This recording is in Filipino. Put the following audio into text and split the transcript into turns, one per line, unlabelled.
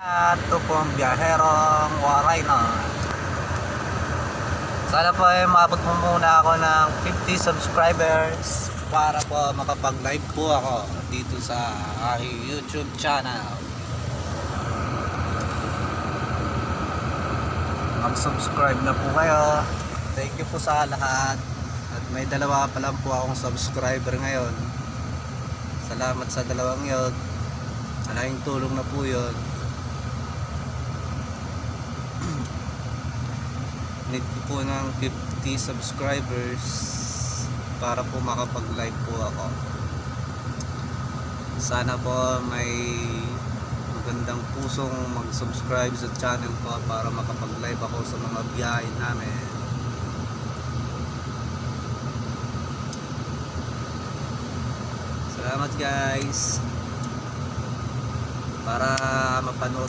At ito po ang biyaherong waray na. Sana po ay maabot mo muna ako ng 50 subscribers para po makapag-live po ako dito sa aking YouTube channel. Mag-subscribe na po kayo. Thank you po sa lahat. At may dalawa pa lang po akong subscriber ngayon. Salamat sa dalawang yun. Malaking tulong na po yun. Need ko po ng 50 subscribers para po makapag-live po ako. Sana po may magandang pusong mag-subscribe sa channel ko para makapag-live ako sa mga biyahe namin. Salamat guys, para mapanood